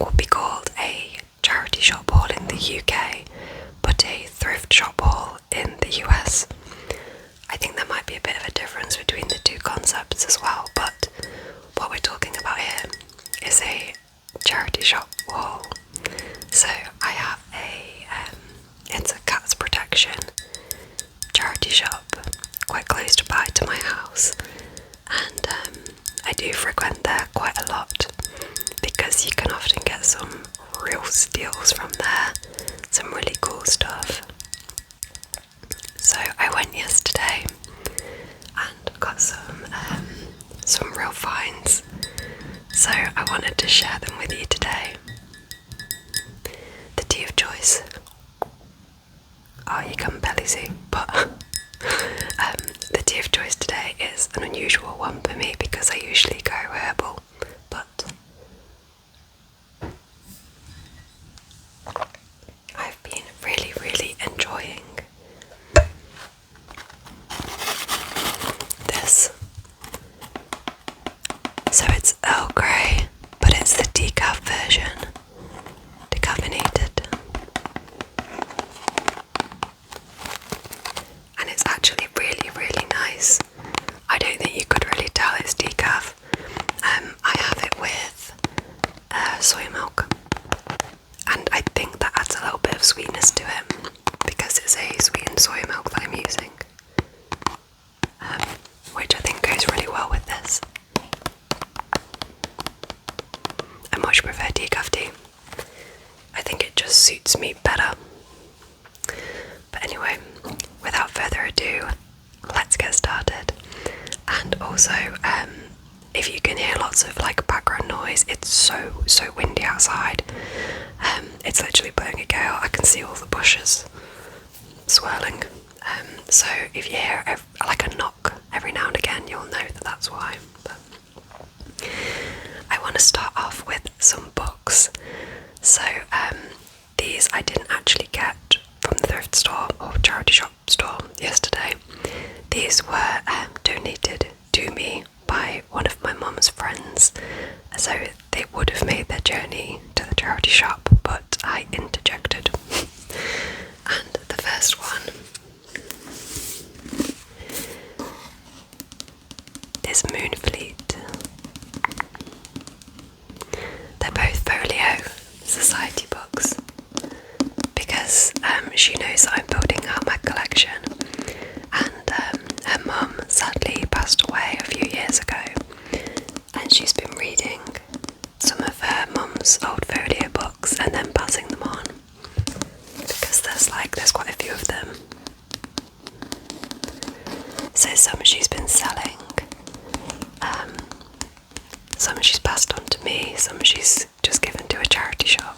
would be called a charity shop haul in the UK, but a thrift shop haul in the US. I think there might be a bit of a difference between the two concepts as well, but what we're talking about here is a charity shop haul. So I have it's a cat's protection charity shop quite close to my house, and I do frequent there quite a lot because you can often get some real steals from there, some really cool stuff. So I went yesterday and got some real finds, so I wanted to share them with you today. The tea of choice. Oh, you can barely see, but the tea of choice today is an unusual one for me because I usually go herbal, but I've been really enjoying this. So it's Earl Grey, but it's the decaf version, decaffeinated. And it's actually really nice. I don't think you could really tell it's decaf. I have it with soy milk, and I think that adds a little bit of sweetness to it because it's a sweetened soy milk that I'm using, which I think goes really well with this. I much prefer decaf tea. I think it just suits me better. But anyway, without further ado, let's get started. And also, if you can hear lots of like background noise, it's so windy outside. It's literally blowing a gale. I can see all the bushes swirling. So if you hear like a knock every now and again, you'll know that that's why. But I want to start off with some books. So these I didn't actually get from the thrift store or charity shop store yesterday. These were donated to me by one of my mum's friends, so they would have made their journey to the charity shop, but I interjected. And the first one is Moonfleet. They're both Folio Society books because she knows that I'm building out my collection, and her mum sadly passed away a few years ago, and she's been reading some of her mum's old folio books and then passing them on because there's quite a few of them. So some she's been selling, some she's passed on to me, some she's just given to a charity shop.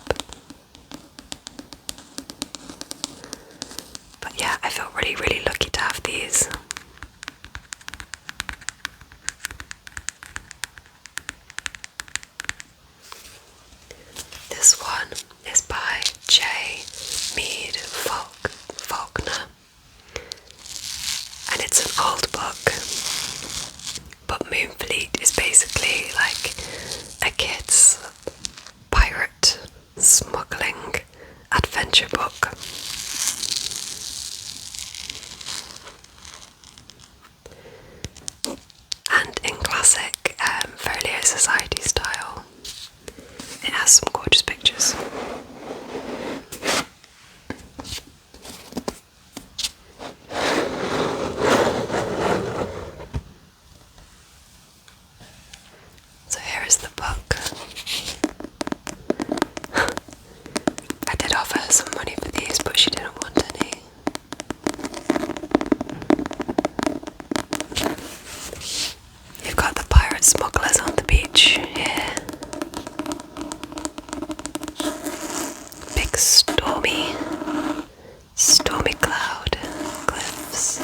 But yeah, I felt really lucky to have these. This one is by J. Mead Faulkner, and it's an old book, but Moonfleet is basically like a kid's pirate smuggling adventure book. And in classic Folio Society style, it has some gorgeous pictures. So here is the book. I did offer her some money for these, but she didn't want any. You've got the pirate smugglers on the beach here. Big stormy cloud cliffs.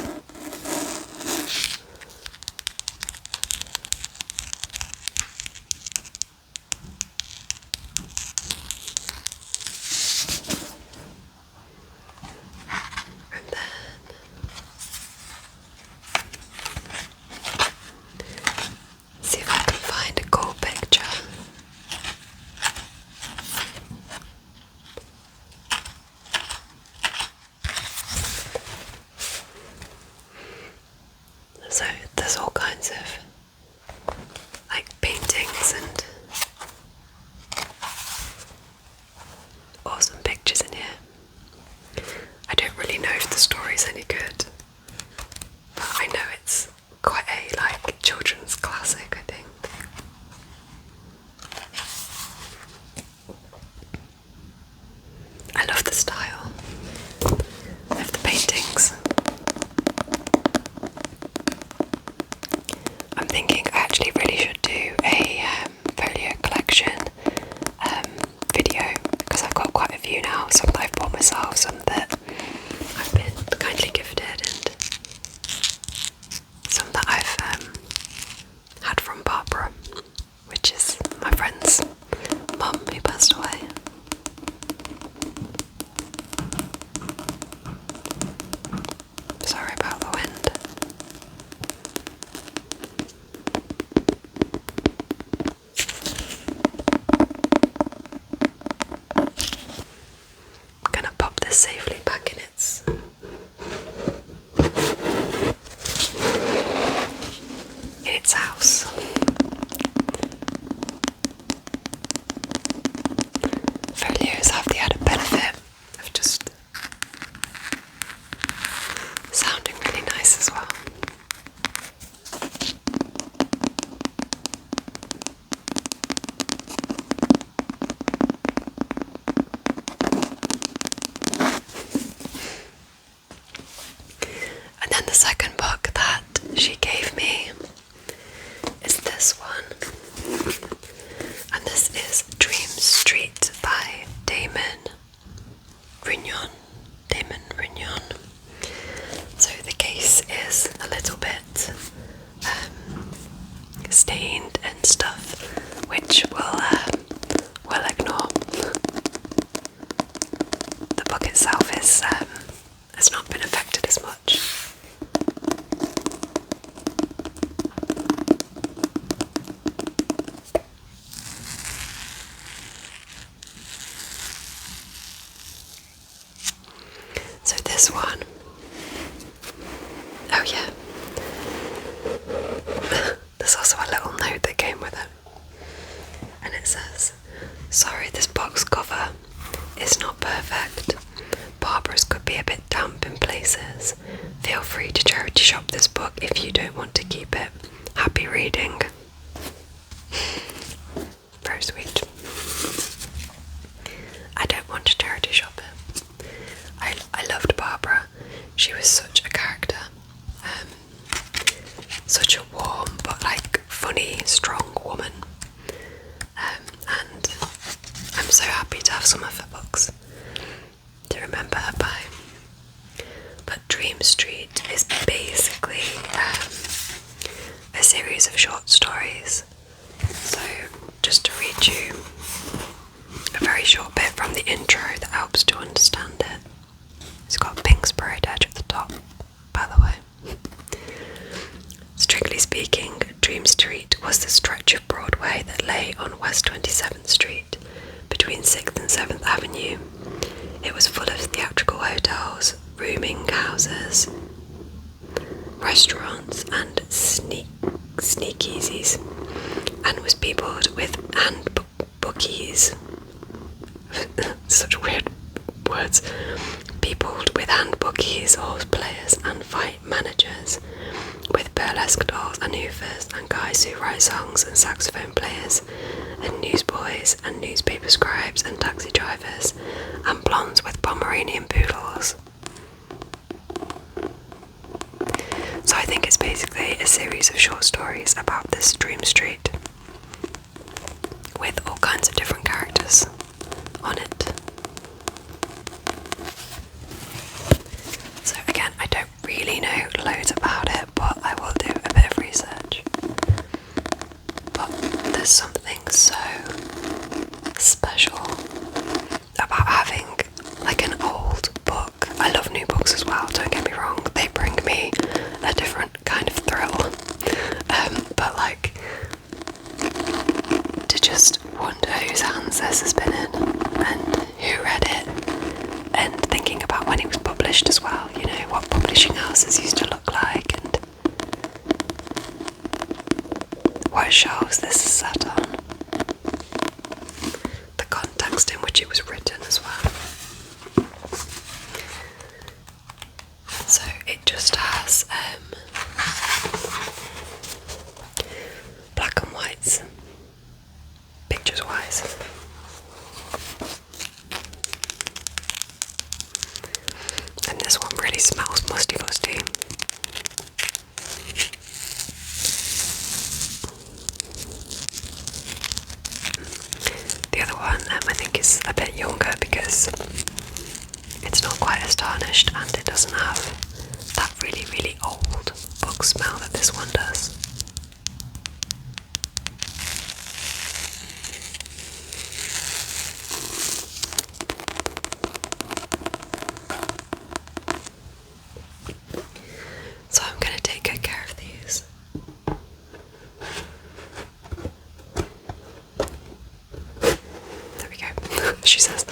And then see if I can find a cool picture. there's all kinds of like paintings and awesome pictures in here. I don't really know if the story's any good, but I know it's quite a like children's classic, I think. I love the style of the paintings. I'm thinking I actually really should do a folio collection video, because I've got quite a few now, some that I've bought myself, some that I've been kindly gifted, and some that I've had from Barbara, which is my friend's mum who passed away. Sorry about the wind. I'm gonna pop this safely back in its house. Folios have the added benefit of just sounding really nice as well. And then the second book that she gave me is this one, and this is Dream Street by Damon Rignon. So the case is a little bit stained and stuff, which we'll ignore. The book itself has not been affected as much. So this one, oh yeah, there's also a little note that came with it, and it says, "Sorry, this box cover is not perfect. Barbara's could be a bit damp in places. Feel free to charity shop this book if you don't want to keep it. Happy reading." Very sweet. I don't want to charity shop it. I loved Barbara. She was such a character. Such a warm but like funny, strong woman. And I'm so happy to have some of her books to remember her by. But Dream Street is basically a series of short stories. So just to read you a very short bit from the intro that helps to understand it. It's got a pink sprayed edge at the top, by the way. Strictly speaking, Dream Street was the stretch of Broadway that lay on West 27th Street, between 6th and 7th Avenue. It was full of theatrical hotels, rooming houses, restaurants, and sneakeasies, and was peopled with bookies. Such weird words. Peopled with bookies, horse players, and fight managers, with burlesque dolls and hoovers, and guys who write songs, and saxophone players, and newsboys, and newspaper scribes, and taxi drivers, and blondes with Pomeranian poodles. So I think it's basically a series of short stories about this Dream Street, with all kinds of different characters on it. So again, I don't really know loads about it, but I will do a bit of research. But there's something so special about having like an old book. I love new books as well, don't get me wrong, they bring me a different kind of thrill. But like, to just wonder whose hands this has been in, and who read it, and thinking about when it was published as well, you know, what publishing houses used to look like, and shelves this is set on, the context in which it was written as well. So it just has black and whites, pictures wise. And this one really smells musty fusty. The other one I think is a bit younger because it's not quite as tarnished and it doesn't have that really, really old book smell that this one does. So I'm going to take good care of these. There we go, she says.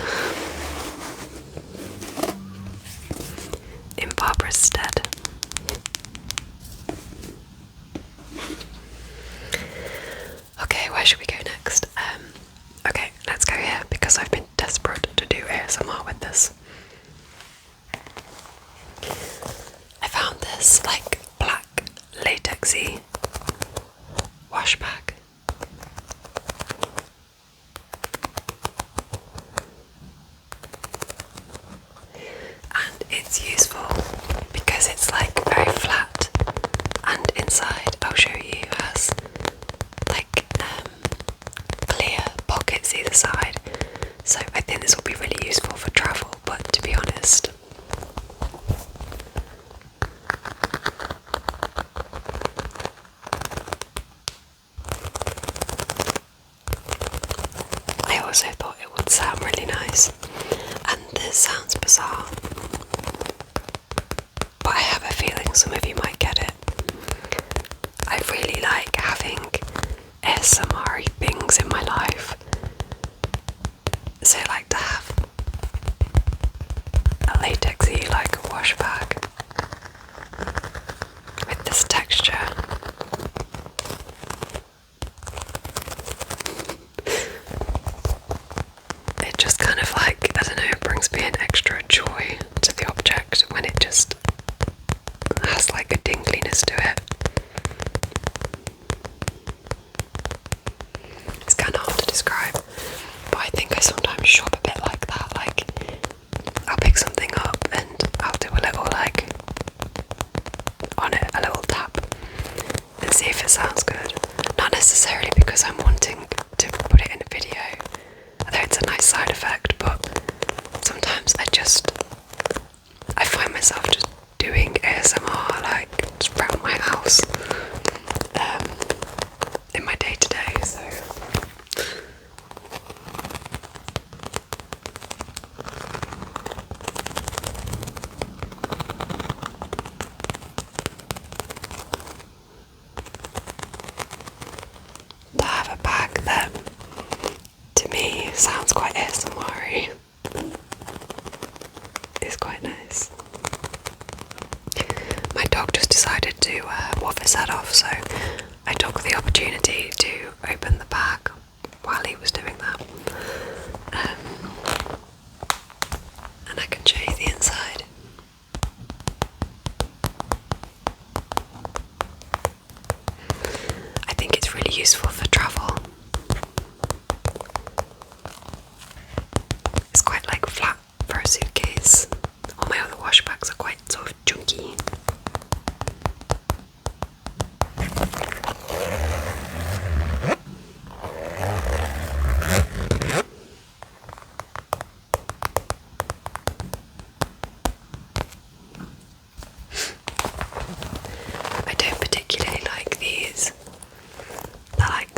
In Barbara's stead. Okay, where should we go next? Okay, let's go here because I've been desperate to do ASMR with this. I found this like black latexy wash bag. And it's useful because it's like very flat, and inside I'll show you has like clear pockets either side. So I think this will be really useful for travel, but to be honest, I also thought it would sound really nice. And this sounds bizarre, but I have a feeling some of you might get it. I really like having ASMR things in my life, so I like to have a latexy like wash bag with this texture. It just kind of like, I don't know, it brings me an extra joy to the object when it just has like a tingliness to it. It's kind of hard to describe, but I think I sometimes shop a bit like that. Like, I'll pick something up and I'll do a little like on it, a little tap, and see if it sounds good. Not necessarily because I'm wanting to put it in a video, although it's a nice side effect, but sometimes I find myself just doing ASMR like just around my house in my day-to-day, so to have a bag that to me sounds quite ASMR-y is quite nice. My dog just decided to waff his head off, so I took the opportunity to open the bag while he was doing that. And I can show you the inside. I think it's really useful for travel. It's quite like flat for a suitcase. All my other wash bags are quite sort of chunky. I don't particularly like these. They're like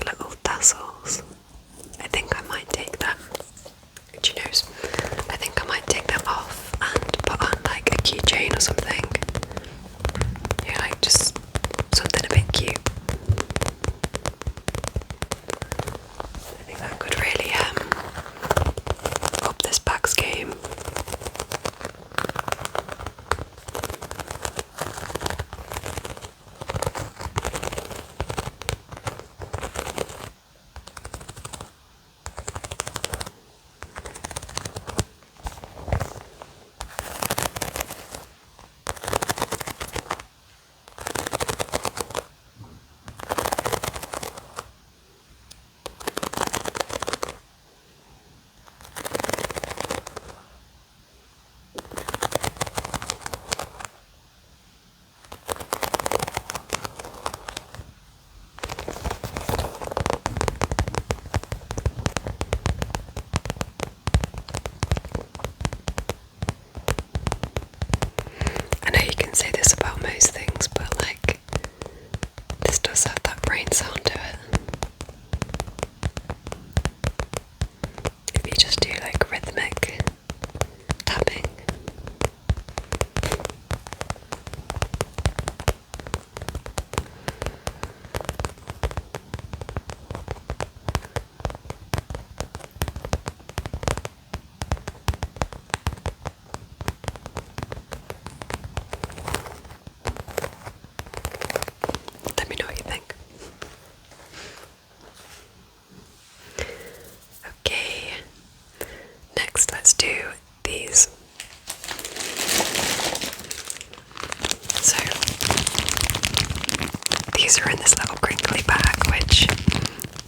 crinkly bag, which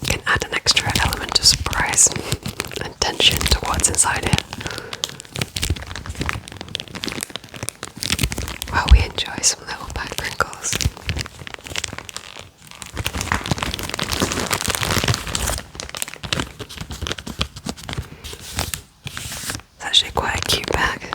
can add an extra element of surprise and tension to what's inside it. While we enjoy some little bag crinkles. It's actually quite a cute bag.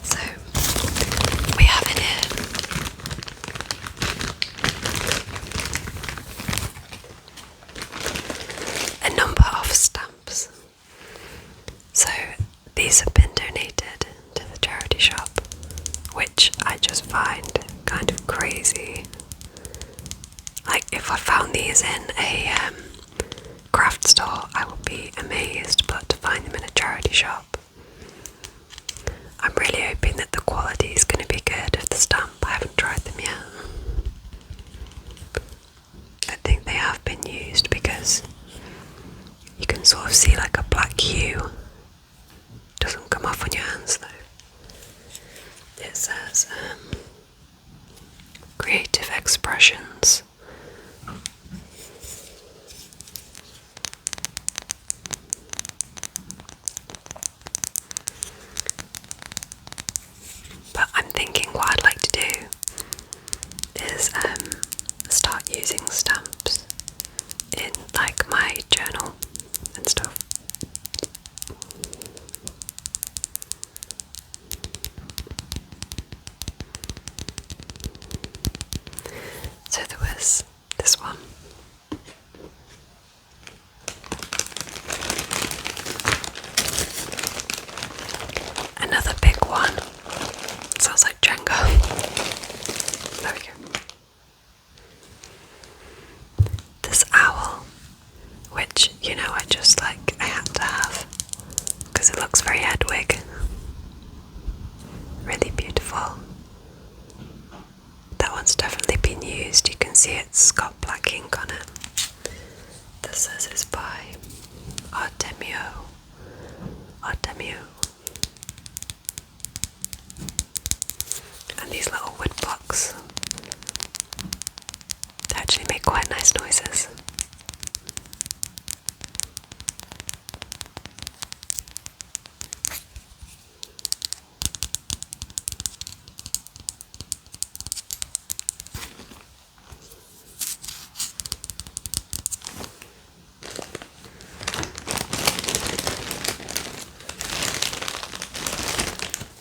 So we have in here a number of stamps. So these have been donated to the charity shop, which I just find kind of crazy. Like, if I found these in a craft store, I would be amazed, but to find them in a charity shop, I'm really hoping that the quality is going to be good of the stamp. I haven't tried them yet. I think they have been used because you can sort of see like a black hue. Doesn't come off on your hands though. It says creative expressions. But I'm thinking what I'd like to do is start using stamps in like my journal and stuff. So there was this one. Another big one. Sounds like Jenga. There we go. This owl, which, you know, I had to have because it looks very Hedwig. Really beautiful. That one's definitely been used. You can see it's got black ink on it. This says it's by Artemio. And these little wood blocks, they actually make quite nice noises.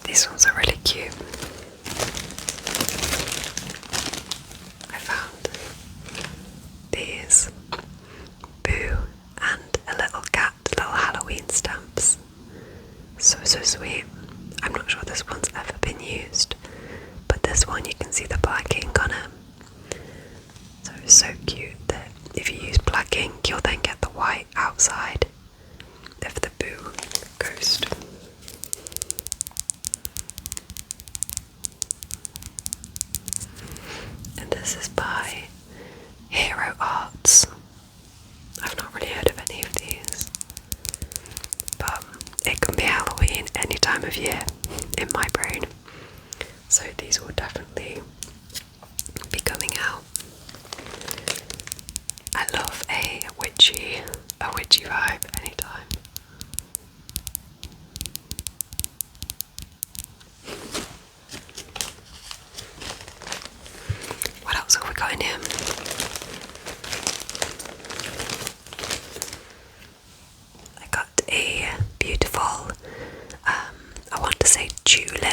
These ones are really cute. I found these Boo and a little cat, little Halloween stamps. So sweet. I'm not sure this one's ever been used, but this one you can see the black ink on it. So it's so cute that if you use black ink, you'll then get the white outside of the Boo ghost. And this is by Hero Arts. I've not really heard of any of these, but it can be Halloween any time of year in my brain, so these will definitely be coming out. I love a witchy vibe anytime. What else have we got in here? I got a beautiful, I want to say tulip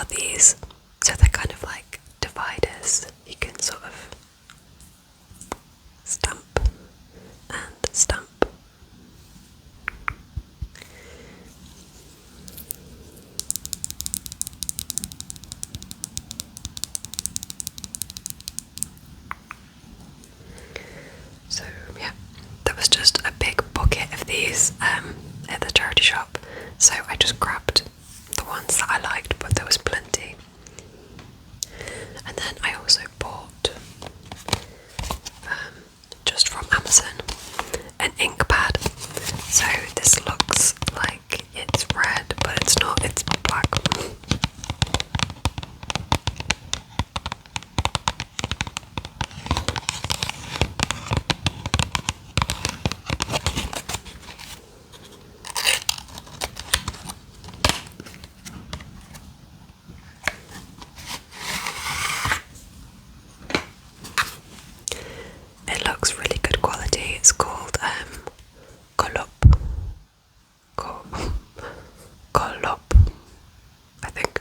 are these. So they're kind of like dividers. You can sort of stamp and stamp. So yeah, there was just a big bucket of these at the charity shop, so I just grabbed the ones that I liked, but there was plenty. And then I also bought, just from Amazon, an ink pad. So this looks like it's red, but it's not, it's black. It looks really good quality. It's called Colop, I think,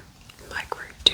Micro 2.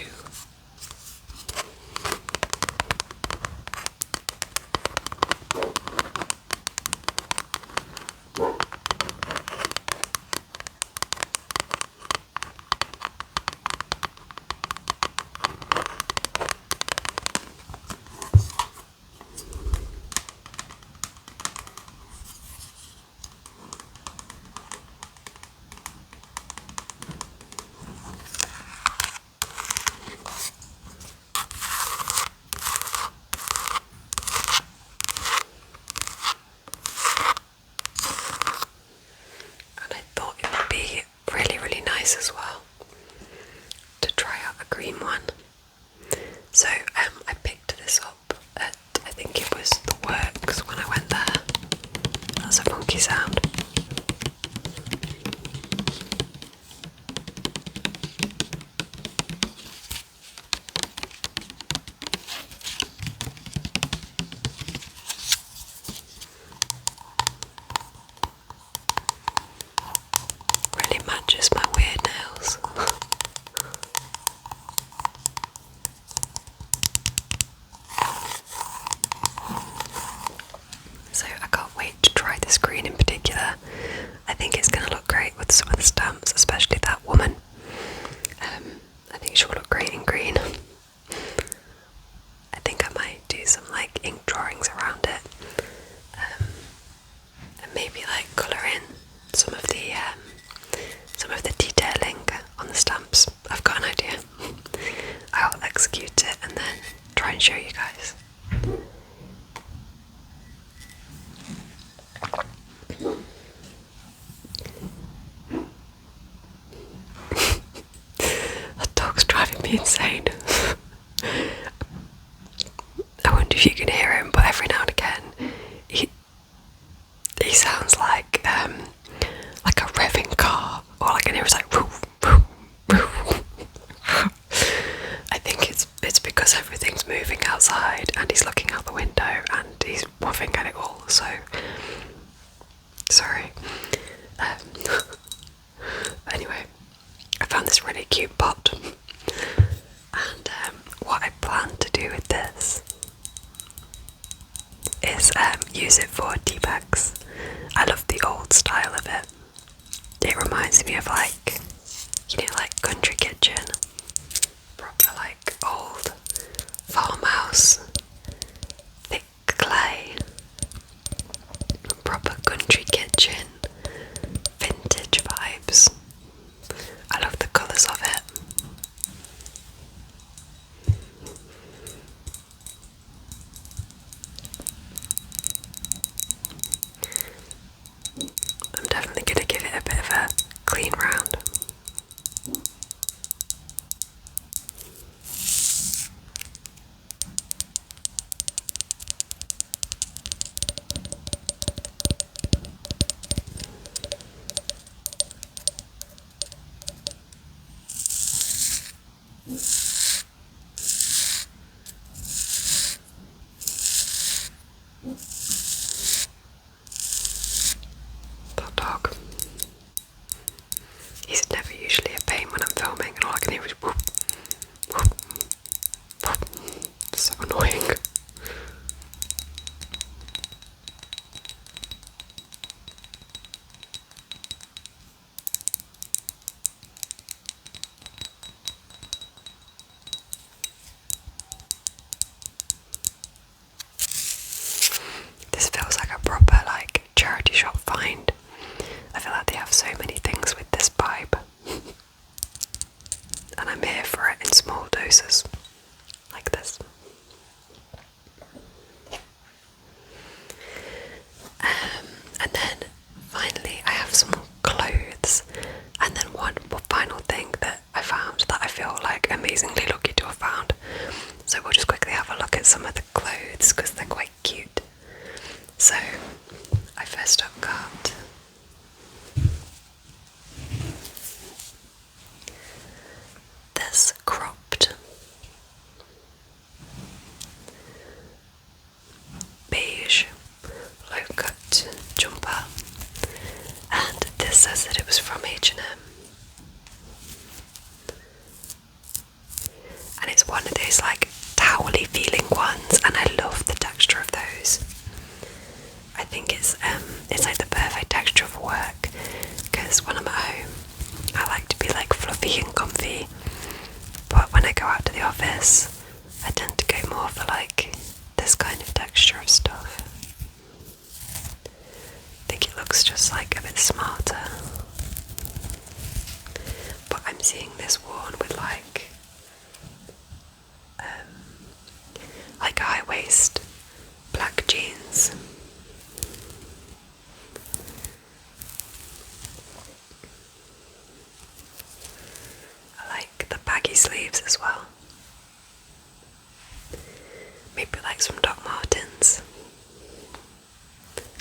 And I thought it would be really, really nice as well to try out a green one. So I picked this up at, I think it was the Works when I went there. That's a funky sound. Really matches my weird nails. So I can't wait to try this green in particular. I think it's going to look great with some of the stamps, especially that woman. I think she'll look great in green. I think I might do some like ink drawings around it, and maybe like colour in some of the detailing on the stamps. I've got an idea. I'll execute it and then try and show you guys. That dog's driving me insane. I wonder if you can hear him, but every now and again he sounds like a revving car, or like, and it was like roof, roof, roof. I think it's because everything's moving outside and he's looking out the window and he's whuffing at it all, so sorry. Anyway, I found this really cute pot, and what I plan to do with this is use it for tea bags. I love the old style of it. It reminds me of like, you know, like country kitchen, proper like old farmhouse, thick clay, proper country kitchen, vintage vibes. I love the colours of it. I'm definitely going to give it a bit of a clean round. That dog. He's never usually a pain when I'm filming, and all I can hear is whoop, here for it in small doses, like this. And then finally I have some clothes, and then one final thing that I found that I feel like amazingly lucky to have found. So we'll just quickly have a look at some of the clothes because they're quite cute. So I first up got this cropped beige low-cut jumper, and this says that it was from H&M, and it's one of those like towely feeling ones, and I love the texture of those. I think it's like the perfect texture for work, because when I'm at home I like to be like fluffy and comfy, but when I go out to the office I tend to go more for like this kind of texture of stuff. I think it looks just like a bit smarter, but I'm seeing this worn with like high waist black jeans. I like the baggy sleeves as well. Maybe like some Doc Martens.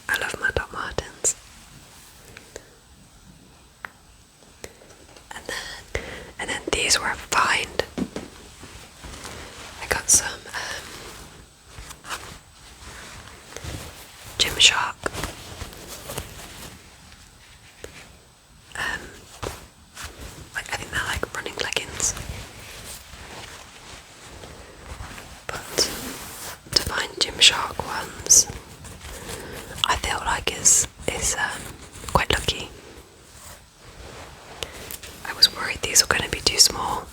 I love my Doc Martens. And then these were a find. I got some Gymshark I think they're like running leggings, but to find Gymshark ones I feel like is quite lucky. I was worried these were going to be too small,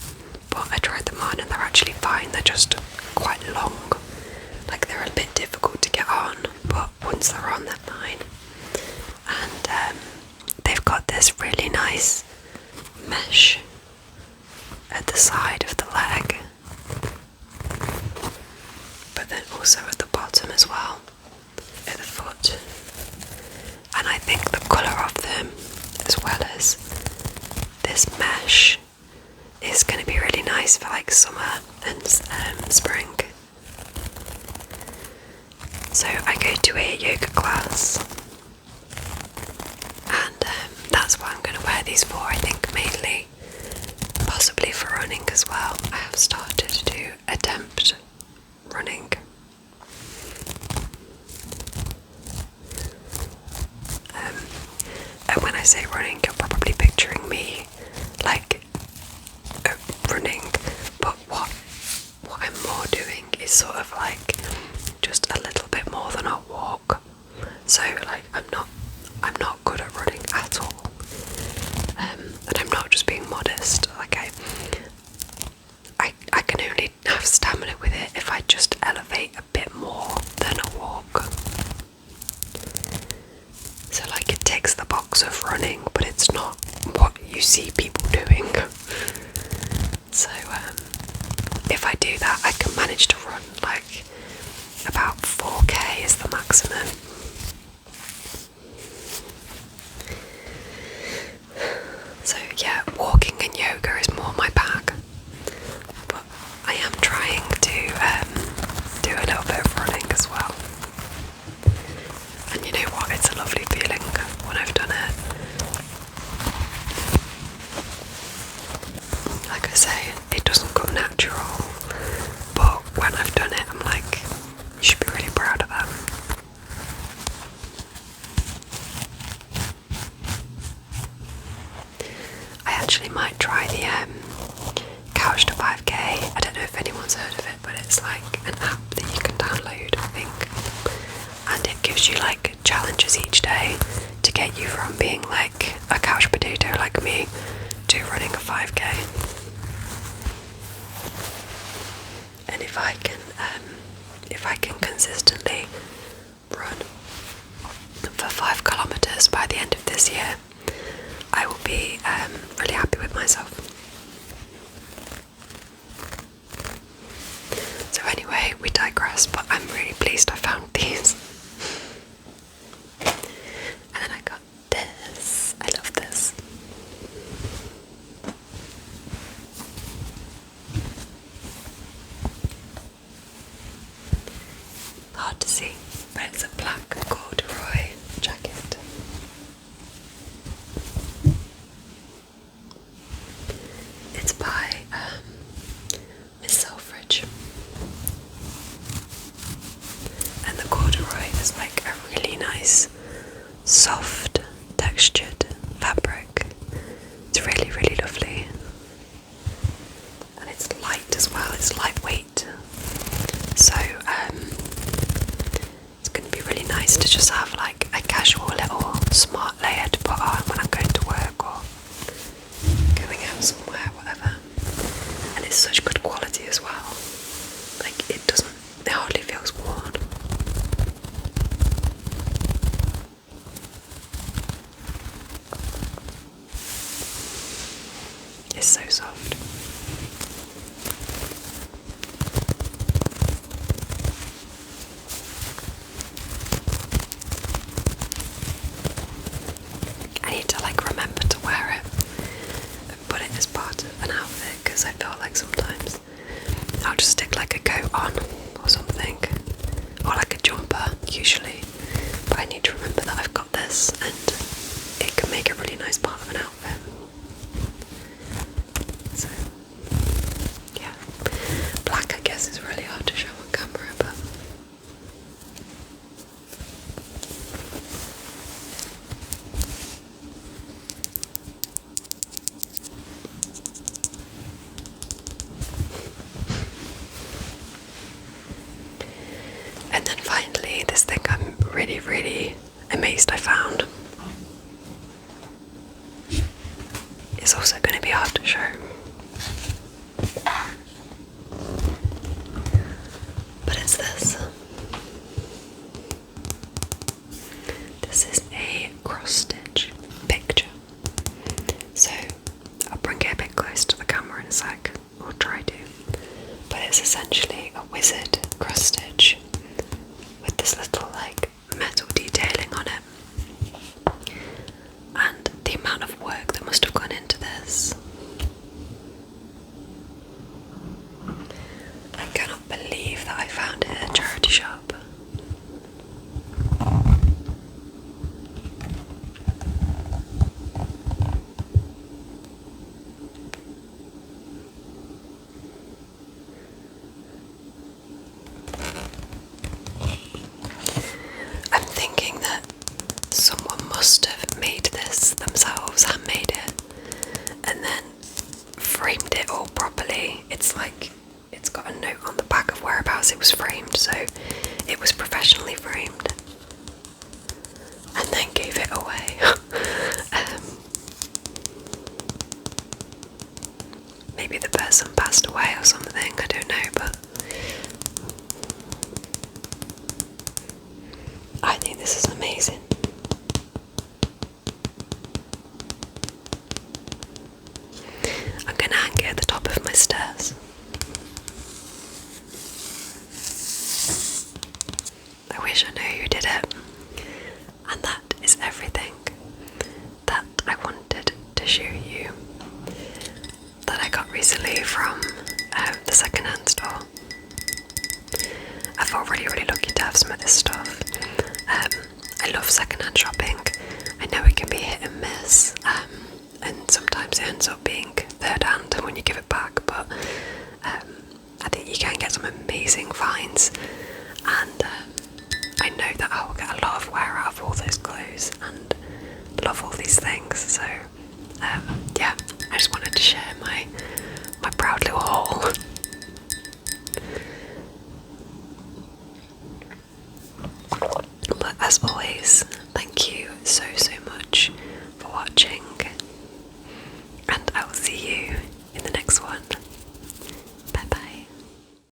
but I tried them on and they're actually fine. They're just quite long, like they're a bit difficult to get on, but once they're on they're fine. And they've got this really nice mesh at the side of the leg, but then also at the bottom as well, at the foot. And I think the colour of them, as well as this mesh, is going to be really nice for like summer and spring. So I go to a yoga class, and that's what I'm going to wear these for, I think, mainly. Possibly for running as well. I have started to attempt running. And when I say running, you're probably picturing me like running, but what I'm more doing is sort of like just a little bit more than a walk. So like I'm not good at running at all, and I'm not just being modest. Like I can only have stamina with it if I just elevate a bit more than a walk. So like it ticks the box of running, but it's not what you see people doing. So if I do that, I can manage to run like about 4k is the maximum. So yeah, walking and yoga is more my bag, but I am trying to do a little bit of running as well. And you know what, it's a lovely feeling when I've done it. Like I say, it doesn't come natural, but when I've done it I'm like, you should be really proud of that. I actually might try the Couch to 5k. I don't know if anyone's heard of it, but it's like an app that you can download, I think, and it gives you like challenges each day to get you from being like a couch potato like me to running a 5k. And if I can consistently run for 5 kilometers by the end of this year, I will be really happy with myself. soft textured fabric. It's really, really lovely. And it's light as well, it's lightweight. So it's going to be really nice to just have like a casual little smart layer to put on when I'm going to work or going out somewhere, whatever. And it's such good quality as well. Like it hardly feels worn. It's so soft. I need to like remember to wear it and put it as part of an outfit, because I feel like sometimes I'll just stick like a coat on or something, or like a jumper usually, but I need to remember that I've got this and it can make a really nice part of an outfit. So yeah, black I guess is really hard to show on camera, but and then finally, this thing I'm really, really amazed I found. It's also going to be hard to show. But it's this. This is a cross-stitch picture. So, I'll bring it a bit close to the camera in a sec, or try to. But it's essentially a wizard cross-stitch with this little like metal detailing on it. And the amount of work that must have gone into this. I cannot believe that I found it at a charity shop. I'm thinking that someone must have made this themselves, handmade it, and then framed it all properly. It's like, it's got a note on the back of whereabouts it was framed, so it was professionally framed, and then gave it away. Maybe the person passed away or something, I don't know, but I think this is amazing. I'm gonna hang it at the top of my stairs. I wish I knew who did it. And that is everything that I wanted to show you that I got recently from the second-hand store. I felt really, really lucky to have some of this stuff. I love second-hand shopping. I know it can be hit and miss, and sometimes it ends up being third-hand when you give it back, but I think you can get some amazing finds, and I know that I will get a lot of wear out of all those clothes and love all these things, so yeah, I just wanted to share my proud little haul. But as always, thank you so